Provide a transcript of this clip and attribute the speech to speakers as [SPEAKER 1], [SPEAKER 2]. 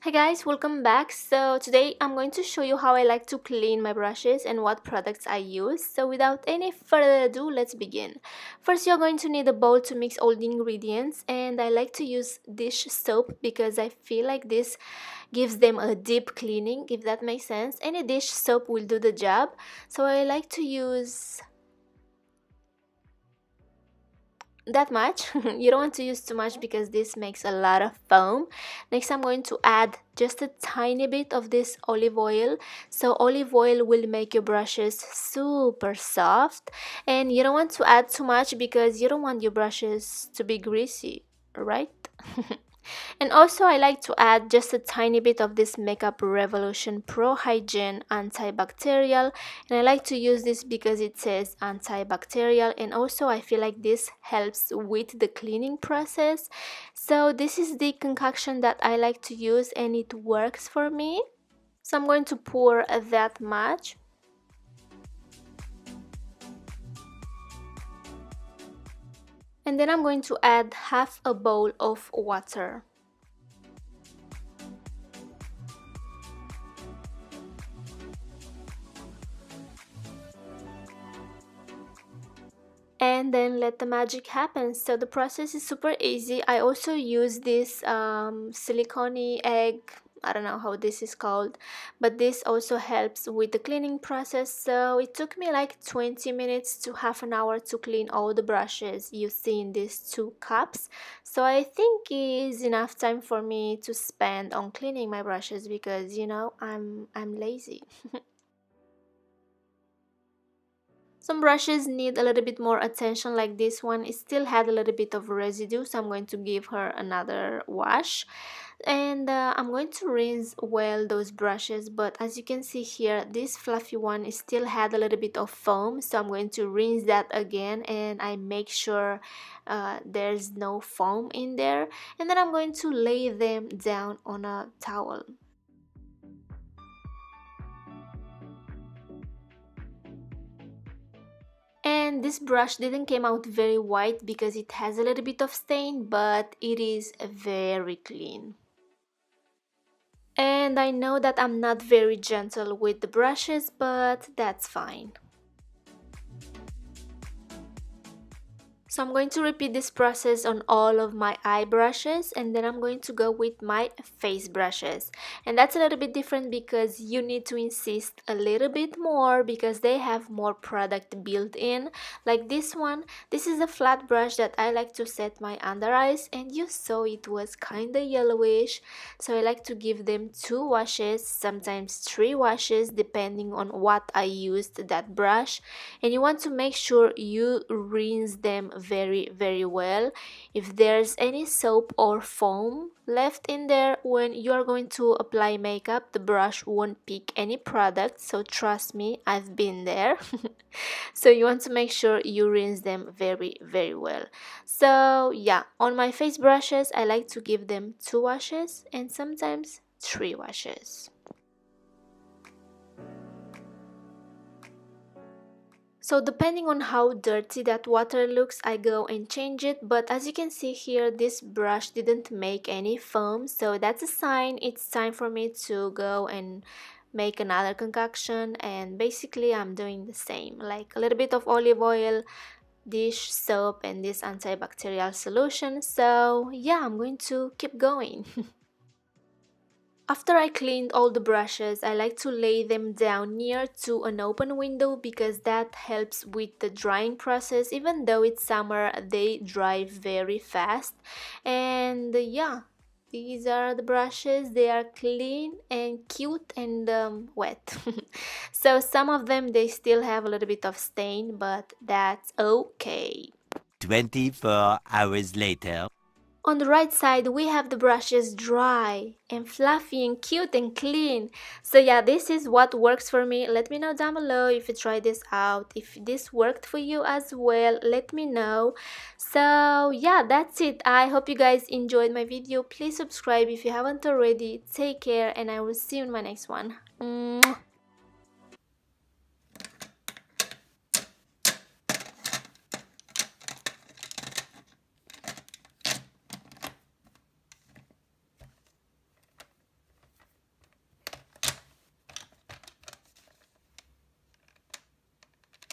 [SPEAKER 1] Hi guys, welcome back. So today I'm going to show you how I like to clean my brushes and what products I use. So without any further ado, let's begin. First, you're going to need a bowl to mix all the ingredients, and I like to use dish soap because I feel like this gives them a deep cleaning, if that makes sense. Any dish soap will do the job. So I like to use that much. You don't want to use too much because this makes a lot of foam. Next, I'm going to add just a tiny bit of this olive oil. So olive oil will make your brushes super soft, and you don't want to add too much because you don't want your brushes to be greasy, right? And also I like to add just a tiny bit of this Makeup Revolution Pro Hygiene antibacterial, and I like to use this because it says antibacterial, and also I feel like this helps with the cleaning process. So this is the concoction that I like to use and it works for me. So I'm going to pour that much. And then I'm going to add half a bowl of water. And then let the magic happen. So the process is super easy. I also use this silicone egg, I don't know how this is called, but this also helps with the cleaning process. So it took me like 20 minutes to half an hour to clean all the brushes you see in these 2 cups. So I think it is enough time for me to spend on cleaning my brushes because I'm lazy. Some brushes need a little bit more attention, like this one. It still had a little bit of residue, so I'm going to give her another wash. And I'm going to rinse well those brushes, but as you can see here, this fluffy one is still had a little bit of foam, so I'm going to rinse that again, and I make sure there's no foam in there. And then I'm going to lay them down on a towel. And this brush didn't came out very white because it has a little bit of stain, but it is very clean. And I know that I'm not very gentle with the brushes, but that's fine. So I'm going to repeat this process on all of my eye brushes, and then I'm going to go with my face brushes. And that's a little bit different because you need to insist a little bit more because they have more product built in. Like this one, this is a flat brush that I like to set my under eyes, and you saw it was kinda yellowish. So I like to give them 2 washes, sometimes 3 washes, depending on what I used that brush. And you want to make sure you rinse them very well. If there's any soap or foam left in there when you are going to apply makeup, the brush won't pick any product, so trust me, I've been there. So you want to make sure you rinse them very well. So yeah, on my face brushes I like to give them 2 washes and sometimes 3 washes. So depending on how dirty that water looks, I go and change it. But as you can see here, this brush didn't make any foam. So that's a sign it's time for me to go and make another concoction. And basically I'm doing the same, like a little bit of olive oil, dish soap, and this antibacterial solution. So yeah, I'm going to keep going. After I cleaned all the brushes, I like to lay them down near to an open window because that helps with the drying process. Even though it's summer, they dry very fast. And yeah, these are the brushes. They are clean and cute and wet. So some of them, they still have a little bit of stain, but that's okay.
[SPEAKER 2] 24 hours later.
[SPEAKER 1] On the right side, we have the brushes dry and fluffy and cute and clean. So yeah, this is what works for me. Let me know down below if you try this out. If this worked for you as well, let me know. So yeah, that's it. I hope you guys enjoyed my video. Please subscribe if you haven't already. Take care and I will see you in my next one. Mwah.